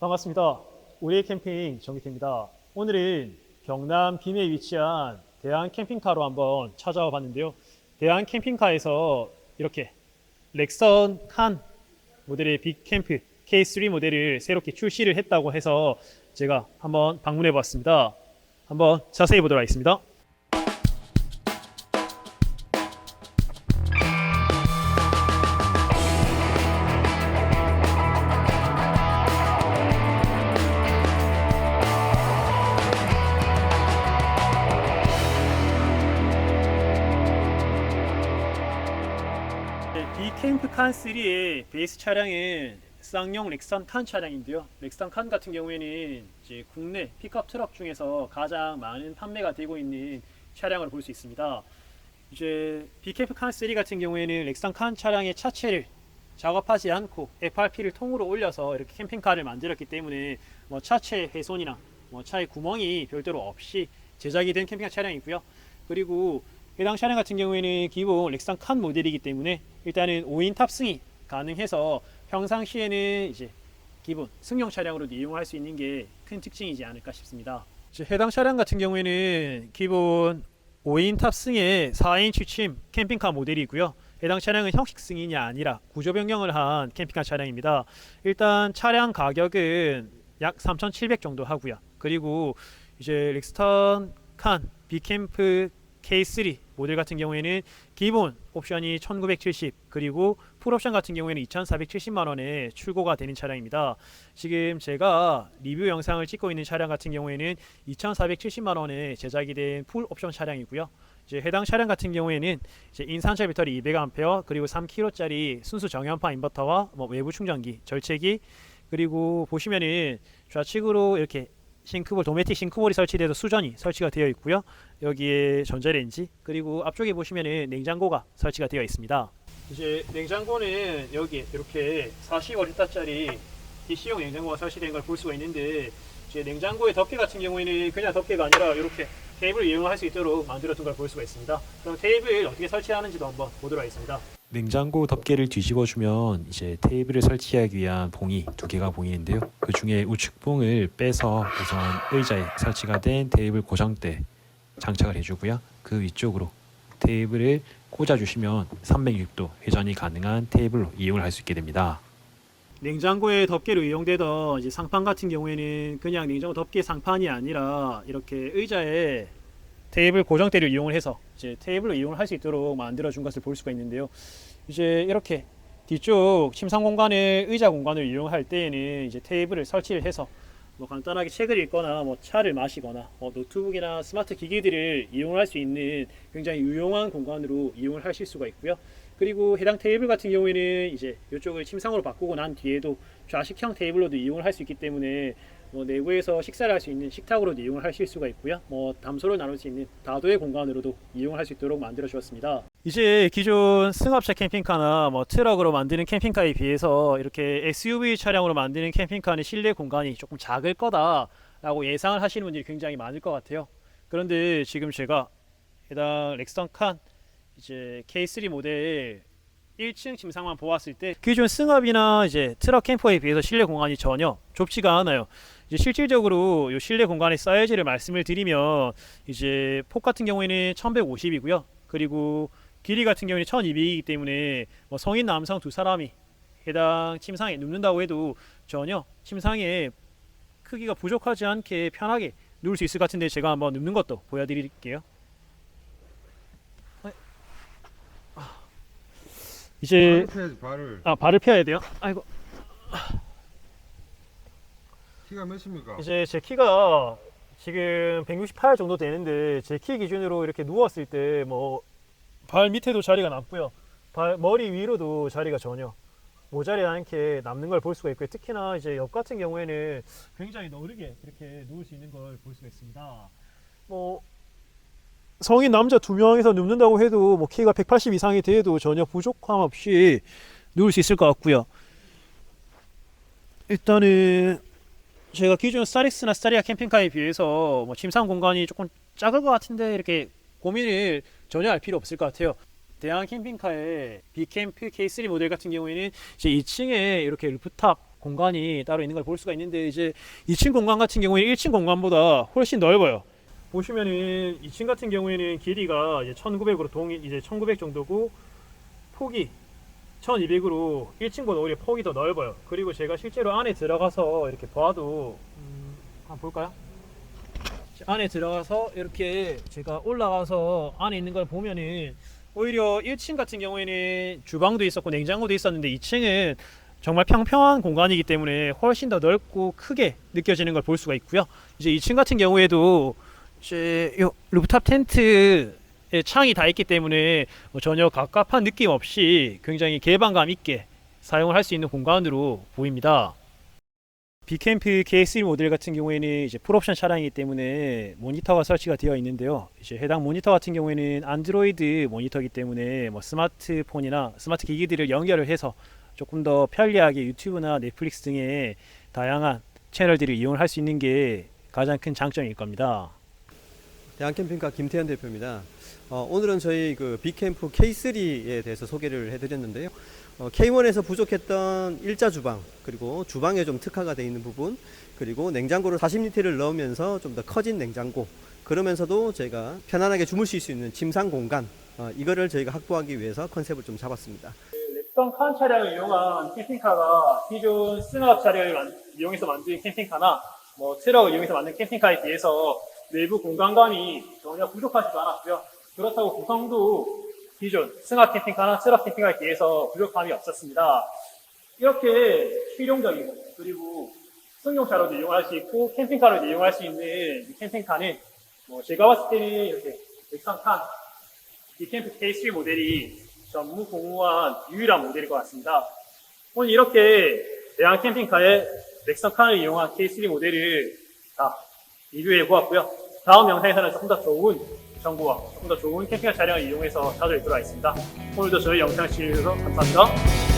반갑습니다. 우리의 캠핑 정기태입니다. 오늘은 경남 김해에 위치한 대한 캠핑카로 한번 찾아와 봤는데요. 대한 캠핑카에서 이렇게 렉선 칸 모델의 빅캠프 K3 모델을 새롭게 출시를 했다고 해서 제가 한번 방문해 봤습니다. 한번 자세히 보도록 하겠습니다. 빅캠프 칸3의 베이스 차량은 쌍용 렉선 칸 차량인데요. 렉선 칸 같은 경우에는 이제 국내 픽업 트럭 중에서 가장 많은 판매가 되고 있는 차량으로 볼 수 있습니다. 이제 빅캠프 칸3 같은 경우에는 렉선 칸 차량의 차체를 작업하지 않고 FRP를 통으로 올려서 이렇게 캠핑카를 만들었기 때문에 뭐 차체 훼손이나 뭐 차에 구멍이 별도로 없이 제작이 된 캠핑카 차량이고요. 그리고 해당 차량 같은 경우에는 기본 렉선 칸 모델이기 때문에 일단은 5인 탑승이 가능해서 평상시에는 이제 기본 승용 차량으로도 이용할 수 있는 게 큰 특징이지 않을까 싶습니다. 해당 차량 같은 경우에는 기본 5인 탑승의 4인 취침 캠핑카 모델이고요. 해당 차량은 형식 승인이 아니라 구조 변경을 한 캠핑카 차량입니다. 일단 차량 가격은 약 3,700 정도 하고요. 그리고 이제 렉스턴 칸 빅캠프 K3 모델 같은 경우에는 기본 옵션이 1970 그리고 풀옵션 같은 경우에는 2470만원에 출고가 되는 차량입니다. 지금 제가 리뷰 영상을 찍고 있는 차량 같은 경우에는 2470만원에 제작이 된 풀옵션 차량이고요. 이제 해당 차량 같은 경우에는 이제 인산철 배터리 200A 그리고 3kg짜리 순수 정연파 인버터와 뭐 외부 충전기, 절체기 그리고 보시면은 좌측으로 이렇게 싱크볼, 도메틱 싱크볼이 설치돼서 수전이 설치가 되어 있고요. 여기에 전자레인지 그리고 앞쪽에 보시면은 냉장고가 설치가 되어 있습니다. 이제 냉장고는 여기에 이렇게 45L짜리 DC용 냉장고가 설치된 걸 볼 수가 있는데 이제 냉장고의 덮개 같은 경우에는 그냥 덮개가 아니라 이렇게 테이블을 이용할 수 있도록 만들어둔 걸 볼 수가 있습니다. 그럼 테이블 어떻게 설치하는지도 한번 보도록 하겠습니다. 냉장고 덮개를 뒤집어주면 이제 테이블을 설치하기 위한 봉이 두 개가 보이는데요. 그 중에 우측 봉을 빼서 우선 의자에 설치가 된 테이블 고정대 장착을 해주고요. 그 위쪽으로 테이블을 꽂아주시면 360도 회전이 가능한 테이블로 이용을 할 수 있게 됩니다. 냉장고에 덮개로 이용되던 이제 상판 같은 경우에는 그냥 냉장고 덮개 상판이 아니라 이렇게 의자에 테이블 고정대를 이용을 해서 이제 테이블로 이용을 할 수 있도록 만들어 준 것을 볼 수가 있는데요. 이제 이렇게 뒤쪽 침상 공간을 의자 공간을 이용할 때에는 이제 테이블을 설치를 해서 뭐 간단하게 책을 읽거나 뭐 차를 마시거나 뭐 노트북이나 스마트 기기들을 이용할 수 있는 굉장히 유용한 공간으로 이용을 하실 수가 있고요. 그리고 해당 테이블 같은 경우에는 이제 이쪽을 침상으로 바꾸고 난 뒤에도 좌식형 테이블로도 이용을 할 수 있기 때문에 뭐 내부에서 식사를 할 수 있는 식탁으로도 이용을 하실 수가 있고요. 뭐 담소를 나눌 수 있는 다도의 공간으로도 이용을 할 수 있도록 만들어 주었습니다. 이제 기존 승합차 캠핑카나 뭐 트럭으로 만드는 캠핑카에 비해서 이렇게 SUV 차량으로 만드는 캠핑카는 실내 공간이 조금 작을 거다라고 예상을 하시는 분들이 굉장히 많을 것 같아요. 그런데 지금 제가 해당 렉선 칸 이제 K3 모델 1층 침상만 보았을 때 기존 승합이나 이제 트럭 캠퍼에 비해서 실내 공간이 전혀 좁지가 않아요. 이제 실질적으로 이 실내 공간의 사이즈를 말씀을 드리면 이제 폭 같은 경우에는 1150이고요. 그리고 길이 같은 경우에는 1200이기 때문에 뭐 성인 남성 두 사람이 해당 침상에 눕는다고 해도 전혀 침상의 크기가 부족하지 않게 편하게 누울 수 있을 것 같은데 제가 한번 눕는 것도 보여드릴게요. 이제 발을 펴야 돼요. 아이고. 키가 몇입니까? 이제 제 키가 지금 168 정도 되는데 제 키 기준으로 이렇게 누웠을 때 뭐 발 밑에도 자리가 남고요. 머리 위로도 자리가 전혀 모자리 않게 남는 걸 볼 수가 있고요. 특히나 이제 옆 같은 경우에는 굉장히 너르게 이렇게 누울 수 있는 걸 볼 수가 있습니다. 뭐 성인 남자 2명이서 눕는다고 해도 뭐 키가 180 이상이 돼도 전혀 부족함 없이 누울 수 있을 것 같고요. 일단은 제가 기존 스타렉스나 스타리아 캠핑카에 비해서 뭐 침상 공간이 조금 작을 것 같은데 이렇게 고민을 전혀 할 필요 없을 것 같아요. 대한 캠핑카의 빅캠프 K3 모델 같은 경우에는 이제 2층에 이렇게 루프탑 공간이 따로 있는 걸 볼 수가 있는데, 이제 2층 공간 같은 경우에 1층 공간보다 훨씬 넓어요. 보시면은 2층 같은 경우에는 길이가 이제 1900으로 이제 1900 정도고, 폭이 1200으로 1층보다 오히려 폭이 더 넓어요. 그리고 제가 실제로 안에 들어가서 이렇게 봐도, 한번 볼까요? 안에 들어가서 이렇게 제가 올라가서 안에 있는 걸 보면은, 오히려 1층 같은 경우에는 주방도 있었고 냉장고도 있었는데, 2층은 정말 평평한 공간이기 때문에 훨씬 더 넓고 크게 느껴지는 걸 볼 수가 있고요. 이제 2층 같은 경우에도 이제 요 루프탑 텐트에 창이 다 있기 때문에 뭐 전혀 갑갑한 느낌 없이 굉장히 개방감 있게 사용을 할 수 있는 공간으로 보입니다. 빅캠프 K3 모델 같은 경우에는 이제 풀옵션 차량이기 때문에 모니터가 설치가 되어 있는데요. 이제 해당 모니터 같은 경우에는 안드로이드 모니터이기 때문에 뭐 스마트폰이나 스마트 기기들을 연결을 해서 조금 더 편리하게 유튜브나 넷플릭스 등의 다양한 채널들을 이용할 수 있는 게 가장 큰 장점일 겁니다. 대한캠핑카 김태현 대표입니다. 오늘은 저희 그 빅캠프 K3에 대해서 소개를 해드렸는데요. K1에서 부족했던 일자 주방, 그리고 주방에 좀 특화가 되어 있는 부분, 그리고 냉장고를 40리터를 넣으면서 좀 더 커진 냉장고, 그러면서도 저희가 편안하게 주무실 수 있는 침상 공간, 이거를 저희가 확보하기 위해서 컨셉을 좀 잡았습니다. 렉선 칸 차량을 이용한 캠핑카가 기존 승합 차량을 이용해서 만든 캠핑카나 뭐 트럭을 이용해서 만든 캠핑카에 비해서 내부 공간감이 전혀 부족하지도 않았고요. 그렇다고 구성도 기존 승합 캠핑카나 트럭 캠핑카에 비해서 부족함이 없었습니다. 이렇게 실용적이고 그리고 승용차로도 이용할 수 있고 캠핑카로도 이용할 수 있는 이 캠핑카는 뭐 제가 봤을 때는 이렇게 렉선 칸 빅캠프 K3 모델이 전무후무한 유일한 모델일 것 같습니다. 오늘 이렇게 대한 캠핑카의 렉선 칸을 이용한 K3 모델을 다 리뷰해 보았고요. 다음 영상에서는 조금 더 좋은 정보와 조금 더 좋은 캠핑카 차량을 이용해서 찾아뵙도록 하겠습니다. 오늘도 저희 영상 시청해주셔서 감사합니다.